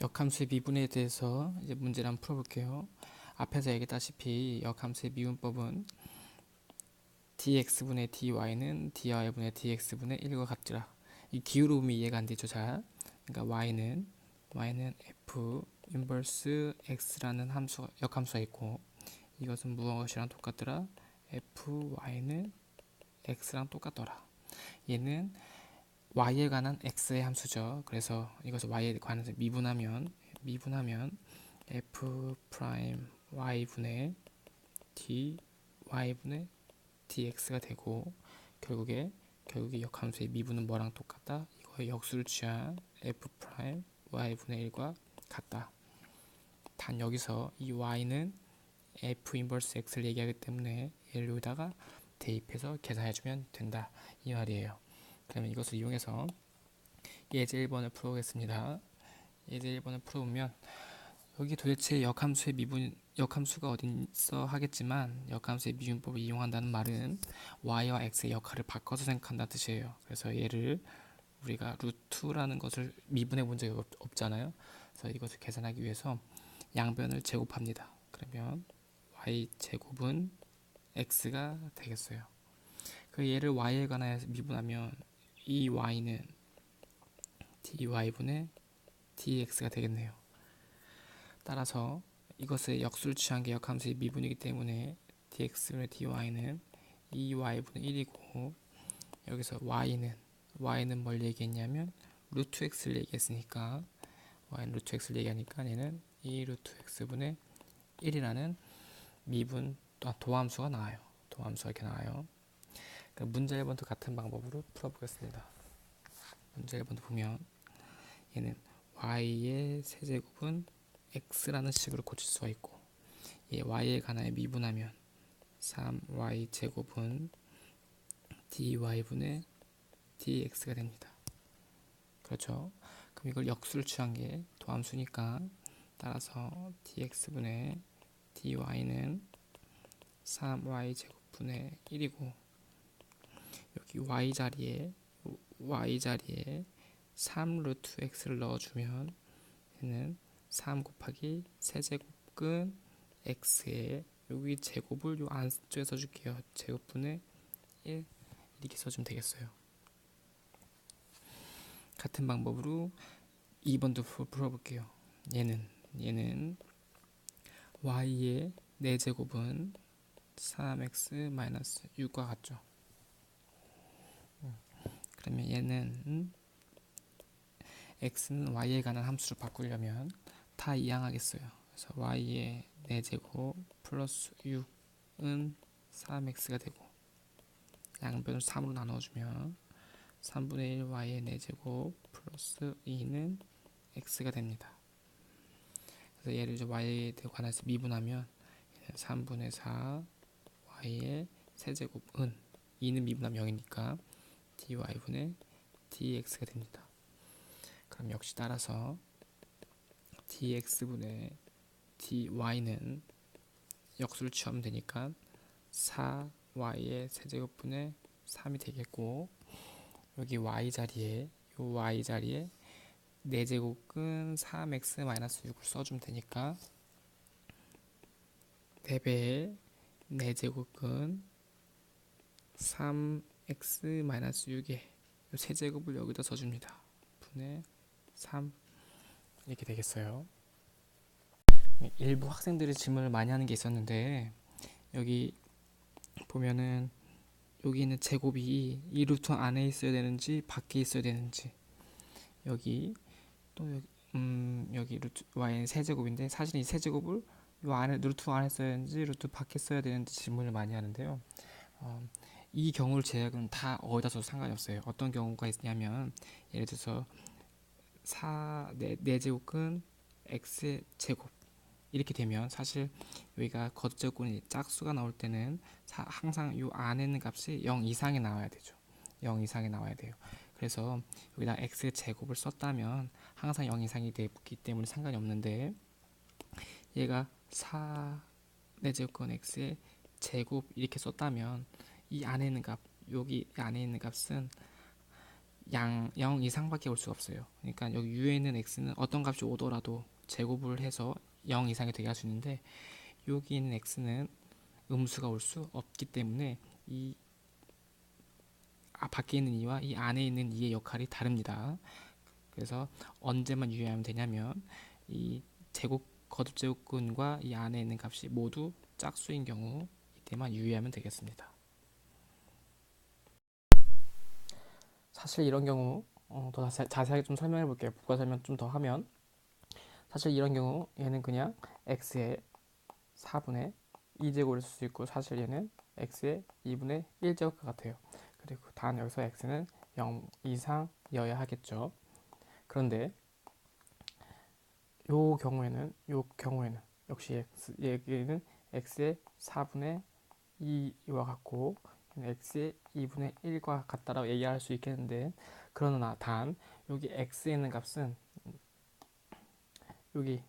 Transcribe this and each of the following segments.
역함수의 미분에 대해서 이제 문제를 한번 풀어볼게요. 앞에서 얘기했다시피 역함수의 미분법은 dx분의 dy는 dy분의 dx분의 1과 같더라. 이 기울음이 이해가 안 되죠. 잘. 그러니까 y는 f 인버스 x라는 역함수가 있고, 이것은 무엇이랑 똑같더라? fy는 x랑 똑같더라. 얘는 y에 관한 x의 함수죠. 그래서 이것을 y에 관해서 미분하면 f 프라임 y분의 dy분의 dx가 되고, 결국에 역함수의 미분은 뭐랑 똑같다? 이거의 역수를 취한 f 프라임 y분의 1과 같다. 단 여기서 이 y는 f 인버스 x를 얘기하기 때문에 얘를 여기다가 대입해서 계산해주면 된다, 이 말이에요. 그러면 이것을 이용해서 예제 1번을 풀어보겠습니다. 예제 1번을 풀어보면 여기 도대체 역함수가 어딨어 하겠지만, 역함수의 미분법을 이용한다는 말은 y와 x의 역할을 바꿔서 생각한다는 뜻이에요. 그래서 얘를 우리가 루트라는 것을 미분해 본 적이 없잖아요. 그래서 이것을 계산하기 위해서 양변을 제곱합니다. 그러면 y 제곱은 x가 되겠어요. 그 얘를 y에 관하여 미분하면 이 y는 dy분의 dx가 되겠네요. 따라서 이것의 역수를 취한 게 역함수의 미분이기 때문에 dx분의 dy는 2y분의 1이고, 여기서 y는 뭘 얘기했냐면 루트 x를 얘기했으니까, y는 루트 x를 얘기하니까 얘는 2 루트 x분의 1이라는 미분 도함수가 나와요. 도함수가 이렇게 나와요. 문제 1번도 같은 방법으로 풀어보겠습니다. 문제 1번도 보면 얘는 y의 세제곱은 x라는 식으로 고칠 수가 있고, 얘 y에 관하여 미분하면 3y 제곱은 dy분의 dx가 됩니다. 그렇죠? 그럼 이걸 역수를 취한 게 도함수니까, 따라서 dx분의 dy는 3y 제곱분의 1이고, 여기 y 자리에 3 루트 x를 넣어주면 얘는 3 곱하기 세제곱근 x에 여기 제곱을 요 안쪽에 써줄게요. 제곱분의 1 이렇게 써주면 되겠어요. 같은 방법으로 2번도 풀어볼게요. 얘는 y의 4제곱은 3x-6과 같죠. 그러면 얘는 x는 y에 관한 함수를 바꾸려면 다 이항하겠어요. 그래서 y의 4제곱 플러스 6은 3x가 되고, 양변을 3으로 나눠주면 3분의 1 y의 4제곱 플러스 2는 x가 됩니다. 그래서 얘를 y에 관해서 미분하면 3분의 4 y의 세제곱은 2는 미분하면 0이니까 dy분의 dx가 됩니다. 그럼 역시 따라서 dx분의 dy는 역수를 취하면 되니까 4y의 세제곱분의 3이 되겠고, 여기 y 자리에 4제곱은 3x-6을 써주면 되니까 4배의 4제곱은 3x-6에 세제곱을 여기다 써줍니다. 분의 3 이렇게 되겠어요. 일부 학생들이 질문을 많이 하는 게 있었는데, 여기 보면은 여기 있는 제곱이 이 루트 안에 있어야 되는지 밖에 있어야 되는지, 여기 루트 y는 세제곱인데 사실 이 세제곱을 이 안에 루트 안에 써야 되는지 루트 밖에 써야 되는지 질문을 많이 하는데요. 이 경우를 제약은 다 어디다 써도 상관이 없어요. 어떤 경우가 있냐면, 예를 들어서 4제곱은 x의 제곱 이렇게 되면 사실 여기가 거듭제곱권이 짝수가 나올 때는 항상 이 안에 있는 값이 0 이상이 나와야 되죠. 0 이상이 나와야 돼요. 그래서 여기다 x의 제곱을 썼다면 항상 0 이상이 되기 때문에 상관이 없는데, 얘가 4제곱권 x의 제곱 이렇게 썼다면 이 안에 있는 값, 여기 안에 있는 값은 0 이상밖에 올 수가 없어요. 그러니까 여기 U에 있는 X는 어떤 값이 오더라도 제곱을 해서 0 이상이 되게 할 수 있는데 여기 있는 X는 음수가 올 수 없기 때문에 이 밖에 있는 2와 이 안에 있는 2의 역할이 다릅니다. 그래서 언제만 유의하면 되냐면 이 제곱 거듭 제곱근과 이 안에 있는 값이 모두 짝수인 경우 이때만 유의하면 되겠습니다. 사실 이런 경우 더 자세하게 좀 설명해 볼게요. 부가 설명 좀 더 하면 사실 이런 경우 얘는 그냥 x의 4분의 2제곱을 쓸 수 있고 사실 얘는 x의 2분의 1제곱과 같아요. 그리고 단 여기서 x는 0 이상이어야 하겠죠. 그런데 요 경우에는 역시 여기는 x의 4분의 2와 같고 x의 2분의 1과 같다라고 얘기할 수 있겠는데 그러나 단 여기 x에 있는 값은 여기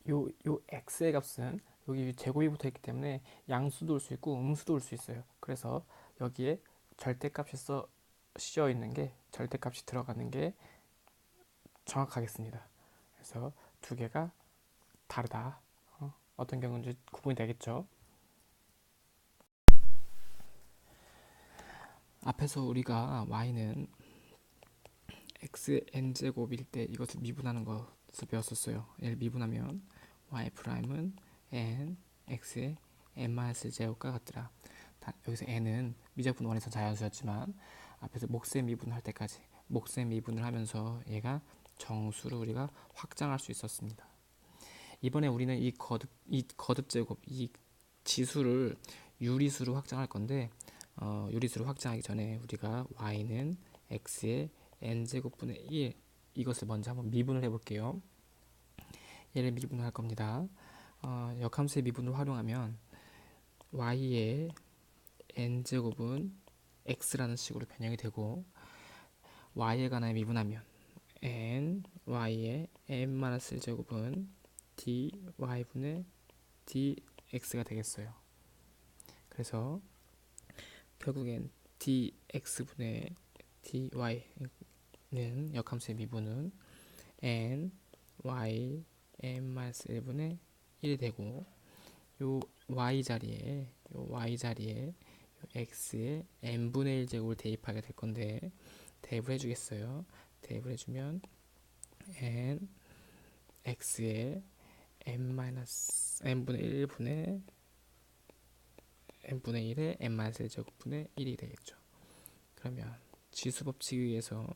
요 x의 값은 여기 제곱이 붙어 있기 때문에 양수도 올 수 있고 음수도 올 수 있어요. 그래서 여기에 절대값이 씌어 있는 게 절대값이 들어가는 게 정확하겠습니다. 그래서 두 개가 다르다. 어떤 경우인지 구분이 되겠죠. 앞에서 우리가 y는 xn제곱일 때 이것을 미분하는 것을 배웠었어요. 얘를 미분하면 y'은 n x의 n-제곱과 같더라. 여기서 n은 미적분 원에서 자연수였지만 앞에서 목셈 미분할 때까지 목셈 미분을 하면서 얘가 정수로 우리가 확장할 수 있었습니다. 이번에 우리는 이 거듭 제곱 이 지수를 유리수로 확장할 건데 유리수로 확장하기 전에 우리가 y는 x의 n제곱분의 1 이것을 먼저 한번 미분을 해볼게요. 얘를 미분을 할 겁니다. 역함수의 미분을 활용하면 y의 n제곱은 x라는 식으로 변형이 되고 y에 관하여 미분하면 n y의 n-1제곱은 dy분의 dx가 되겠어요. 그래서 결국엔 dx분의 dy는 역함수의 미분은 n y n-1분의 1이 되고 요 y 자리에 x의 n분의 1 제곱을 대입하게 될 건데 대입을 해주겠어요. 대입을 해주면 n x의 n분의 1분의 n분의 1의 n-1 제곱분의 1이 되겠죠. 그러면 지수법칙에 의해서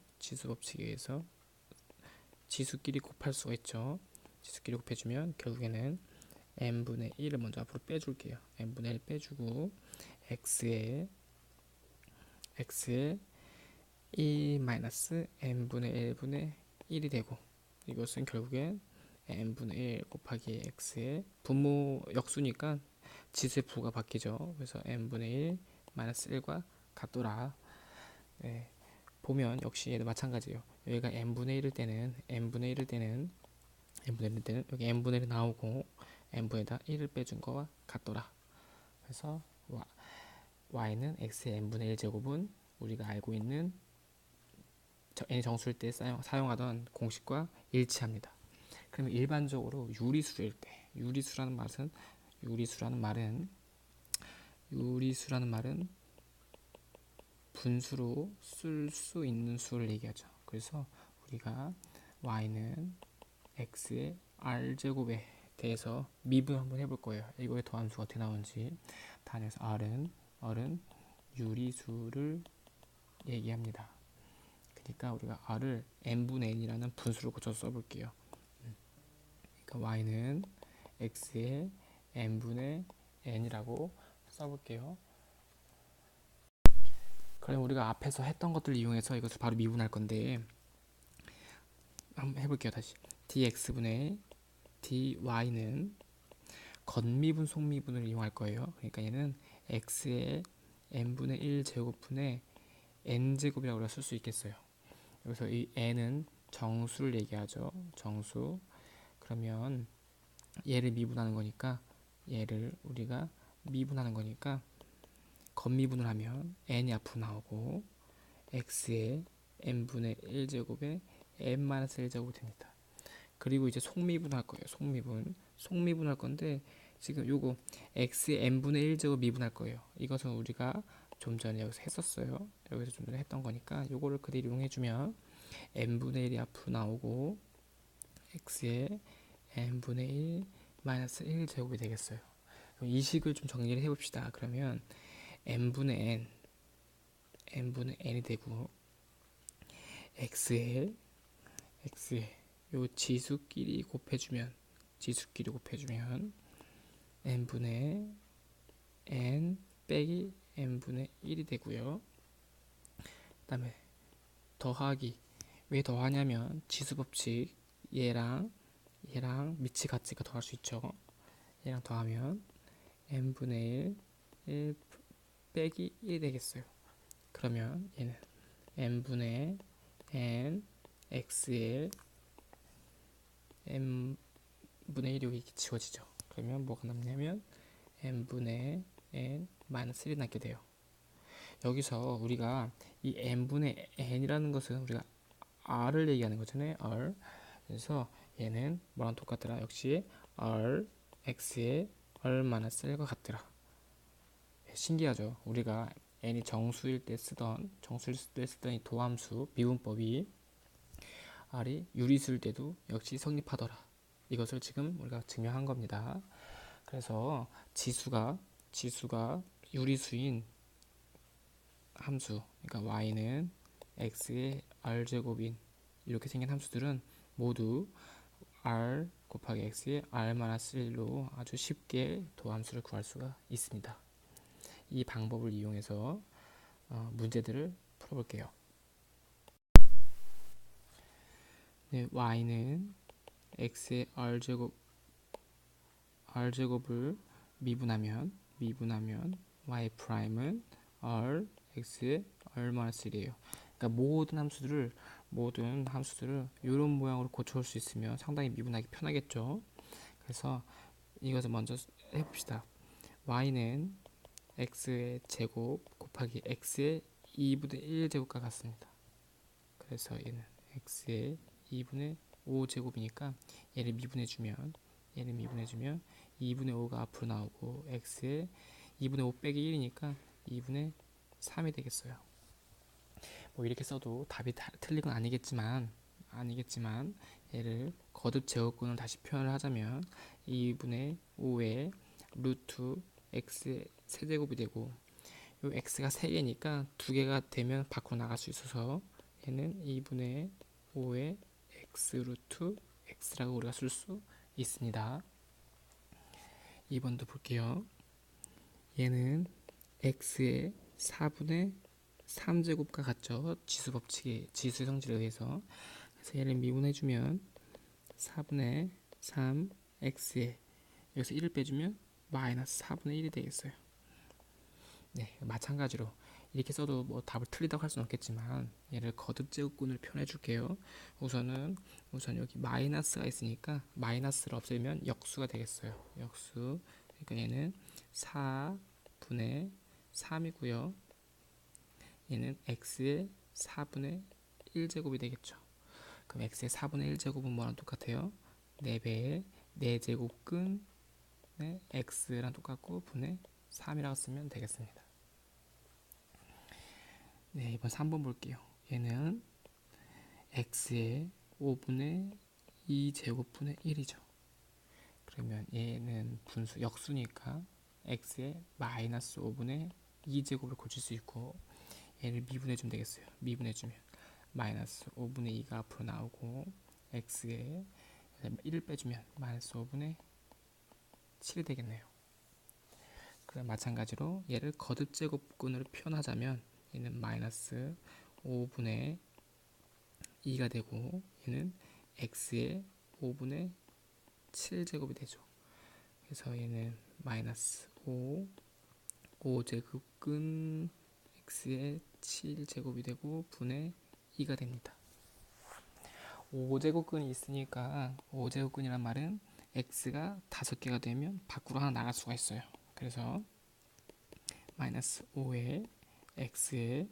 지수끼리 곱할 수가 있죠. 지수끼리 곱해주면 결국에는 n분의 1을 먼저 앞으로 빼줄게요. n분의 1 빼주고 x의 2-n분의 1분의 1이 되고 이것은 결국엔 n분의 1 곱하기 x의 분모 역수니까 지수의 부가 바뀌죠. 그래서 n분의 1 마이너스 1과 같더라. 네. 보면 역시 얘도 마찬가지예요. 여기가 n분의 1일 때는 여기 n분의 1이 나오고 n분에다 1을 빼준 거와 같더라. 그래서 y는 x의 n분의 1 제곱은 우리가 알고 있는 n이 정수일 때 사용하던 공식과 일치합니다. 그러면 일반적으로 유리수일 때 유리수라는 말은 분수로 쓸 수 있는 수를 얘기하죠. 그래서 우리가 y는 x의 r제곱에 대해서 미분 한번 해볼 거예요. 이거의 더함수가 어떻게 나오는지. 단에서 r은 유리수를 얘기합니다. 그러니까 우리가 r을 n분의 n이라는 분수로 고쳐서 써볼게요. 그러니까 y는 x의 n분의 n이라고 써볼게요. 그럼 우리가 앞에서 했던 것들을 이용해서 이것을 바로 미분할 건데 한번 해볼게요. 다시 dx분의 dy는 겉미분 속미분을 이용할 거예요. 그러니까 얘는 x의 n분의 1 제곱분의 n제곱이라고 우리가 쓸 수 있겠어요. 여기서 이 n은 정수를 얘기하죠. 정수. 그러면 얘를 미분하는 거니까 겉미분을 하면 n이 앞으로 나오고 x의 n분의 1제곱에 n-1제곱이 됩니다. 그리고 이제 속미분할 거예요. 속미분할 건데 지금 요거 x의 n분의 1제곱 미분할 거예요. 이것은 우리가 좀 전에 여기서 했었어요. 여기서 좀 전에 했던 거니까 요거를 그대로 이용해주면 n분의 1이 앞으로 나오고 x의 n분의 1 마이너스 1제곱이 되겠어요. 그럼 이 식을 좀 정리를 해봅시다. 그러면 n분의 n이 되고 x의 요 지수끼리 곱해주면 n분의 n 빼기 n분의 1이 되고요. 그 다음에 더하기, 왜 더하냐면 지수법칙, 얘랑 밑이 같으니까 더할 수 있죠. 얘랑 더하면 n분의 1 빼기 1이 되겠어요. 그러면 얘는 n분의 n x의 n분의 1이 여기 지워지죠. 그러면 뭐가 남냐면 n분의 n 마이너스 1이 남게 돼요. 여기서 우리가 이 n분의 n이라는 것은 우리가 r을 얘기하는 거잖아요. r. 그래서 얘는 뭐랑 똑같더라? 역시 r x의 r 마이너스 1과 같더라. 신기하죠? 우리가 n이 정수일 때 쓰던 이 도함수 미분법이 r이 유리수일 때도 역시 성립하더라. 이것을 지금 우리가 증명한 겁니다. 그래서 지수가 유리수인 함수, 그러니까 y는 x의 r제곱인 이렇게 생긴 함수들은 모두 r 곱하기 x의 r-1로 아주 쉽게 도함수를 구할 수가 있습니다. 이 방법을 이용해서 문제들을 풀어볼게요. 네, y는 x의 r제곱을 미분하면 y 프라임은 r x의 r-1이에요. 그러니까 모든 함수들을 이런 모양으로 고쳐올 수 있으면 상당히 미분하기 편하겠죠. 그래서 이것을 먼저 해봅시다. y는 x의 제곱 곱하기 x의 2분의 1제곱과 같습니다. 그래서 얘는 x의 2분의 5제곱이니까 얘를 미분해주면 2분의 5가 앞으로 나오고 x의 2분의 5 빼기 1이니까 2분의 3이 되겠어요. 뭐 이렇게 써도 답이 틀린 건 아니겠지만 얘를 거듭 제곱근을 다시 표현을 하자면 2분의 5의 루트 x 세제곱이 되고 요 x가 3개니까 2개가 되면 밖으로 나갈 수 있어서 얘는 2분의 5의 x 루트 x라고 우리가 쓸 수 있습니다. 2번도 볼게요. 얘는 x의 4분의 3제곱과 같죠. 지수법칙의 지수의 성질에 의해서. 그래서 얘를 미분해주면 4분의 3 x에 여기서 1을 빼주면 마이너스 4분의 1이 되겠어요. 네, 마찬가지로 이렇게 써도 뭐 답을 틀리다고 할 수는 없겠지만 얘를 거듭 제곱근을 표현해 줄게요. 우선 여기 마이너스가 있으니까 마이너스를 없애면 역수가 되겠어요. 역수. 그러니까 얘는 4분의 3이고요. 얘는 x의 4분의 1제곱이 되겠죠. 그럼 x의 4분의 1제곱은 뭐랑 똑같아요? 4배의 4제곱근 x랑 똑같고 분의 3이라고 쓰면 되겠습니다. 네, 이번 3번 볼게요. 얘는 x의 5분의 2제곱분의 1이죠. 그러면 얘는 분수 역수니까 x의 마이너스 5분의 2제곱을 고칠 수 있고 얘를 미분해주면 되겠어요. 미분해주면 마이너스 5분의 2가 앞으로 나오고 x에 1을 빼주면 마이너스 5분의 7이 되겠네요. 그럼 마찬가지로 얘를 거듭 제곱근으로 표현하자면 얘는 마이너스 5분의 2가 되고 얘는 x의 5분의 7제곱이 되죠. 그래서 얘는 마이너스 5제곱근 x의 7제곱이 되고 분의 2가 됩니다. 5제곱근이 있으니까 5제곱근이란 말은 x가 5개가 되면 밖으로 하나 나갈 수가 있어요. 그래서 마이너스 5의 x의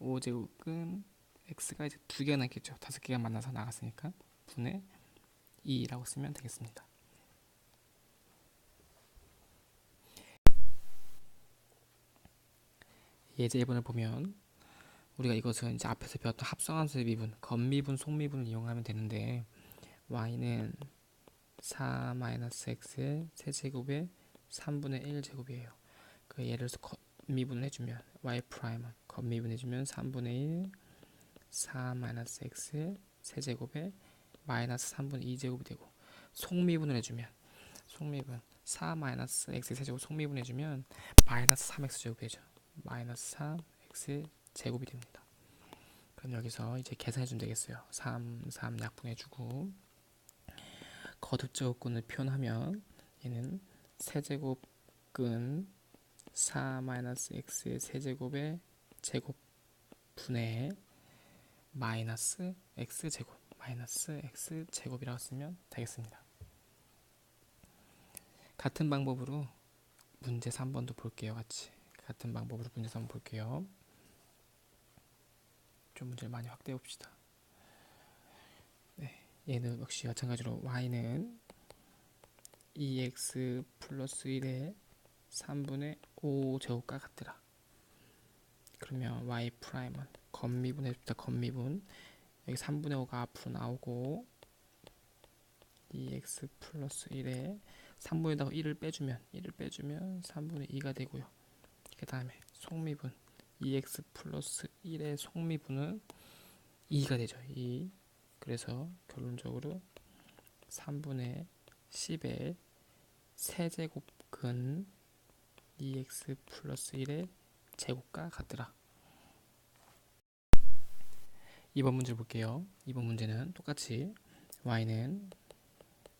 5제곱근 x가 이제 두 개가 남겠죠. 다섯 개가 만나서 나갔으니까 분의 2라고 쓰면 되겠습니다. 예제 1번을 보면 우리가 이것은 이제 앞에서 배웠던 합성함수의 미분, 겉미분, 속미분을 이용하면 되는데 y는 4-x의 세제곱의 3분의 1제곱이에요. 그 예를 들어서 겉미분을 해주면 y 프라임은 겉미분 해주면 3분의 1 4-x의 세제곱에 마이너스 3분의 2제곱이 되고, 속미분을 해주면 속미분 4-x 세제곱 속미분 해주면 마이너스 3x 제곱이 되죠. 마이너스 3x 제곱이 됩니다. 그럼 여기서 이제 계산해주면 되겠어요. 3 약분해주고 거듭제곱근을 표현하면 얘는 세제곱근 4-x의 세제곱의 제곱분의 마이너스 x제곱이라고 쓰면 되겠습니다. 같은 방법으로 문제 3번도 볼게요. 같이 같은 방법으로 문제 3번 볼게요. 좀 문제를 많이 확대해 봅시다. 네, 얘는 역시 마찬가지로 y는 2x 플러스 1의 3분의 5제곱과 같더라. 그러면 y 프라임은 겉미분 해줍니다. 겉미분 여기 3분의 5가 앞으로 나오고 2x 플러스 1에 3분에다가 1을 빼주면 3분의 2가 되고요. 그 다음에 속미분 2x 플러스 1의 속미분은 2가 되죠. 2. 그래서 결론적으로 3분의 10의 세제곱근 2x 플러스 1의 제곱과 같더라. 2번 문제 볼게요. 2번 문제는 똑같이 y는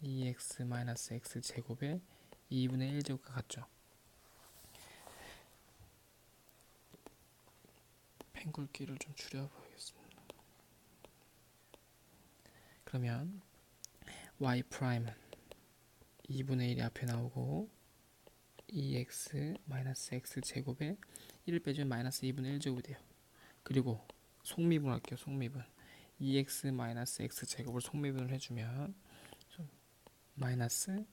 2x-x 제곱의 2분의 1제곱과 같죠. 펜 굵기를 좀 줄여보겠습니다. 그러면 y 프라임은 2분의 1이 앞에 나오고 2x-x 제곱에 1을 빼주면 마이너스 2분의 1제곱이 돼요. 그리고 속미분 할게요. 속미분 2x-x 제곱을 속미분을 해주면 마이너스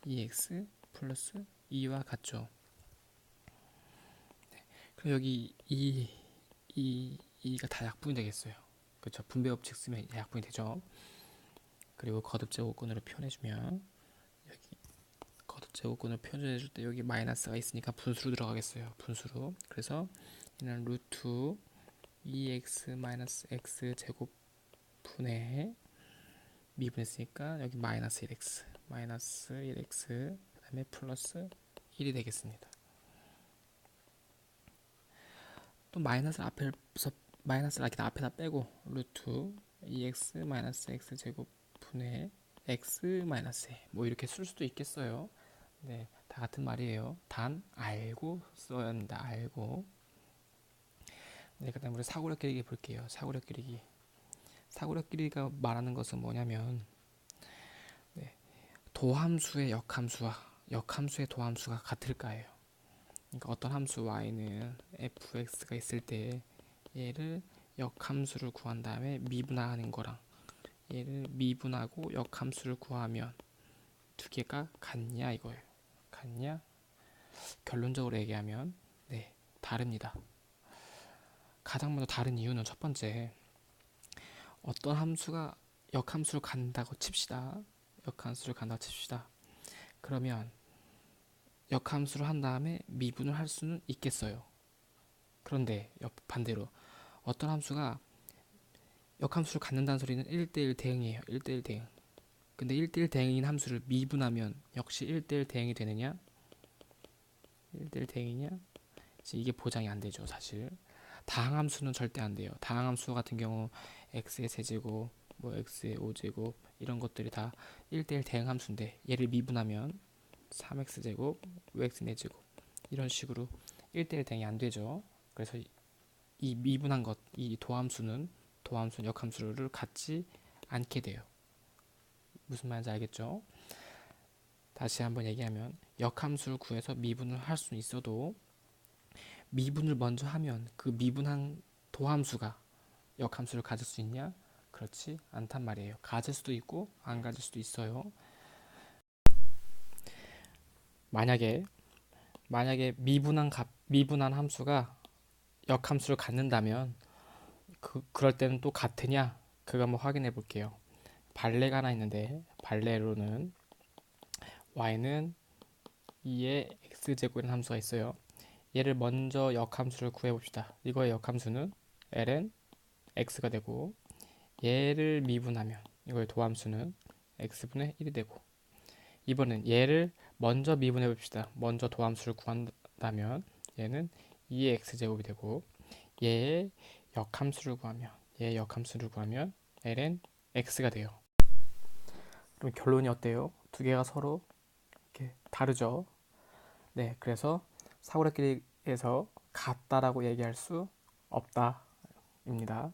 2x 플러스 2와 같죠. 네. 그럼 여기 2가 다 약분이 되겠어요. 그렇죠. 분배 법칙 쓰면 약분이 되죠. 그리고 거듭제곱근으로 표현해주면 여기 거듭제곱근을 표현해줄 때 여기 마이너스가 있으니까 분수로 들어가겠어요. 분수로. 그래서 얘는 루트 2x-x 제곱 분의 미분했으니까 여기 마이너스 1x 그 다음에 플러스 1이 되겠습니다. 또 마이너스를 앞에다 빼고 루트 2x-x 제곱 분의 x 마이너스 뭐 이렇게 쓸 수도 있겠어요. 네, 다 같은 말이에요. 단 알고 써야 합니다. 알고. 네, 그다음 우리 사고력 기르기 볼게요. 사고력 기르기가 말하는 것은 뭐냐면 네, 도함수의 역함수의 도함수가 같을까예요. 그러니까 어떤 함수 y는 fx가 있을 때 얘를 역함수를 구한 다음에 미분하는 거랑 얘를 미분하고 역함수를 구하면 두 개가 같냐 이거예요. 같냐? 결론적으로 얘기하면 네, 다릅니다. 가장 먼저 다른 이유는 첫 번째, 어떤 함수가 역함수를 간다고 칩시다. 그러면 역함수를 한 다음에 미분을 할 수는 있겠어요. 그런데 반대로 어떤 함수가 역함수를 갖는다는 소리는 1대1 대응이에요. 1대1 대응. 근데 1대1 대응인 함수를 미분하면 역시 1대1 대응이 되느냐? 1대1 대응이냐? 이게 보장이 안 되죠, 사실. 다항함수는 절대 안 돼요. 다항함수 같은 경우 x의 세제곱, 뭐 x의 5제곱 이런 것들이 다 1대1 대응함수인데 얘를 미분하면 3x제곱, 5x 4제곱 이런 식으로 1대1 대응이 안 되죠. 그래서 이 미분한 것, 이 도함수는 역함수를 갖지 않게 돼요. 무슨 말인지 알겠죠? 다시 한번 얘기하면 역함수를 구해서 미분을 할 수는 있어도 미분을 먼저 하면 그 미분한 도함수가 역함수를 가질 수 있냐? 그렇지 않단 말이에요. 가질 수도 있고 안 가질 수도 있어요. 만약에 미분한 함수가 역함수를 갖는다면 그럴 때는 또 같으냐? 그거 한번 확인해 볼게요. 발레가 하나 있는데 발레로는 y는 2의 x제곱이라는 함수가 있어요. 얘를 먼저 역함수를 구해 봅시다. 이거의 역함수는 ln x가 되고 얘를 미분하면 이거의 도함수는 x분의 1이 되고 이번엔 얘를 먼저 미분해 봅시다. 먼저 도함수를 구한다면 얘는 2의 x제곱이 되고 얘의 역함수를 구하면 ln x가 돼요. 그럼 결론이 어때요? 두 개가 서로 이렇게 다르죠? 네, 그래서 사고력끼리에서 같다라고 얘기할 수 없다입니다.